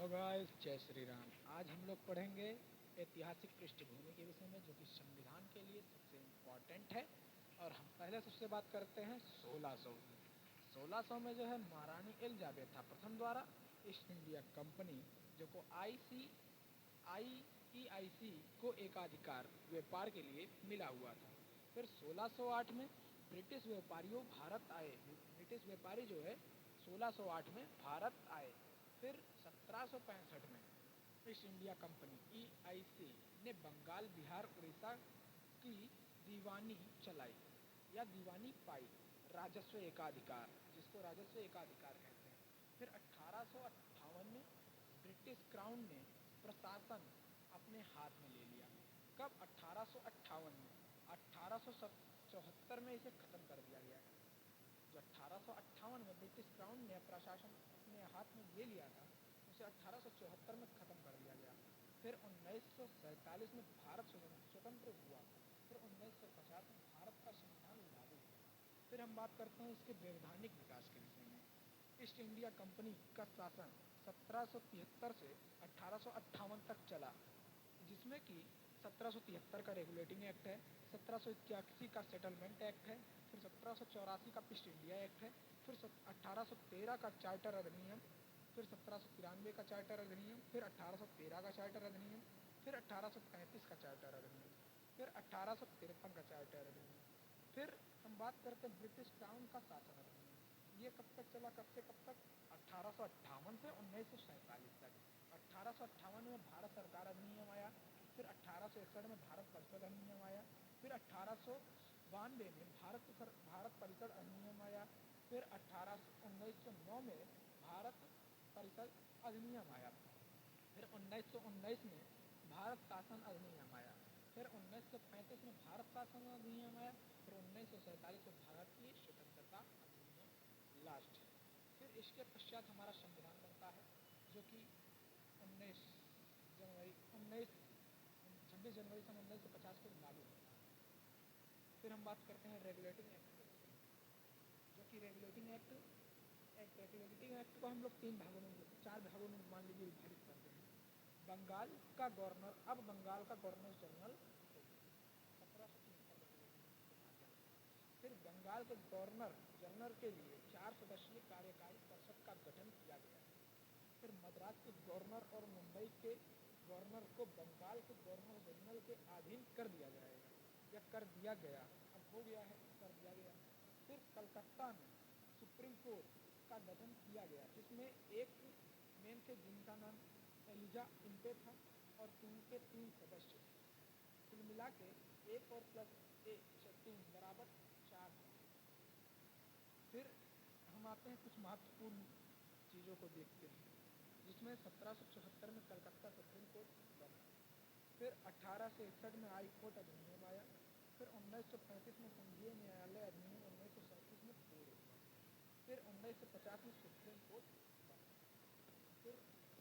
Hello guys, जय श्री राम। आज हम लोग पढ़ेंगे ऐतिहासिक पृष्ठभूमि के विषय में, जो कि संविधान के लिए सबसे इम्पोर्टेंट है। और हम पहले सबसे बात करते हैं 1600 की। 1600 में जो है महारानी एलिजाबेथ प्रथम द्वारा ईस्ट इंडिया कंपनी, जो को आईईआईसी को एकाधिकार व्यापार के लिए मिला हुआ था। फिर 1608 में ब्रिटिश व्यापारियों भारत आए। ब्रिटिश व्यापारी जो है 1608 में भारत आए। फिर 1765 में ईस्ट इंडिया कंपनी ईआईसी ने बंगाल, बिहार, उड़ीसा की दीवानी चलाई या दीवानी पाई, राजस्व एकाधिकार, जिसको राजस्व एकाधिकार कहते हैं। फिर 1858 में ब्रिटिश क्राउन ने प्रशासन अपने हाथ में ले लिया। कब? 1858 में। 1874 में इसे खत्म कर दिया गया। जो 1858 में ब्रिटिश क्राउन ने प्रशासन अपने हाथ में ले लिया था, उसे 1874 में ख़त्म कर दिया गया। फिर 1947 में भारत स्वतंत्र हुआ। फिर 1950 में भारत का संविधान लागू हुआ। फिर हम बात करते हैं इसके वैधानिक विकास के विषय में। ईस्ट इंडिया कंपनी का शासन 1773 से 1858 तक चला, जिसमें कि 1773 का रेगुलेटिंग एक्ट है, 1781 का सेटलमेंट एक्ट है, फिर 1784 का ईस्ट इंडिया एक्ट है, फिर 1813 का चार्टर अधिनियम, फिर 1793 का चार्टर अधिनियम, फिर 1813 का चार्टर अधिनियम, फिर 1835 का चार्टर अधिनियम, फिर 1853 का चार्टर अधिनियम। फिर हम बात करते हैं ब्रिटिश क्राउन का शासन अधिनियम। ये कब तक चला, कब से कब तक? 1858 से 1947 तक। 1858 में भारत सरकार अधिनियम आया। फिर 1861 में भारत परिषद अधिनियम आया। फिर 1892 में भारत परिषद अधिनियम आया। फिर 1909 में भारत परिषद अधिनियम आया। फिर 1919 में भारत शासन अधिनियम आया। फिर 1935 में भारत शासन अधिनियम आया। फिर 1947 में भारत की स्वतंत्रता अधिनियम लास्ट है। फिर इसके पश्चात हमारा संविधान बनता है, जो कि 26 जनवरी सन 1950 को लागू होता है। फिर हम बात करते हैं रेगुलेटिंग एक्ट के विषय में, जो कि रेगुलेटिंग एक्ट को हम लोग चार भागों में मान लीजिए विभाजित करते हैं। बंगाल का गवर्नर, अब बंगाल का गवर्नर जनरल 1773 फिर बंगाल के गवर्नर जनरल के लिए 4 सदस्यीय कार्यकारी परिषद का गठन किया गया। फिर मद्रास के गवर्नर और मुंबई के गवर्नर को बंगाल के गवर्नर जनरल के अधीन कर दिया जाएगा, या कर दिया गया, अब हो गया है, कर दिया गया। फिर कलकत्ता में सुप्रीम कोर्ट का गठन किया गया, जिसमें एक मेन थे जिनका नाम एलिजा इंपे था, और 3 सदस्य थे। कुल मिला के 1 और प्लस 3 बराबर 4 है। फिर हम आते हैं कुछ महत्वपूर्ण चीज़ों को देखते हैं, जिसमें 1774 में कलकत्ता सुप्रीम कोर्ट बना। फिर 1861 में हाई कोर्ट अधिनियम आया। फिर 1935 में संघीय न्यायालय अधिनियम 1937 में पूर्ण हुआ। फिर 1950 में सुप्रीम कोर्ट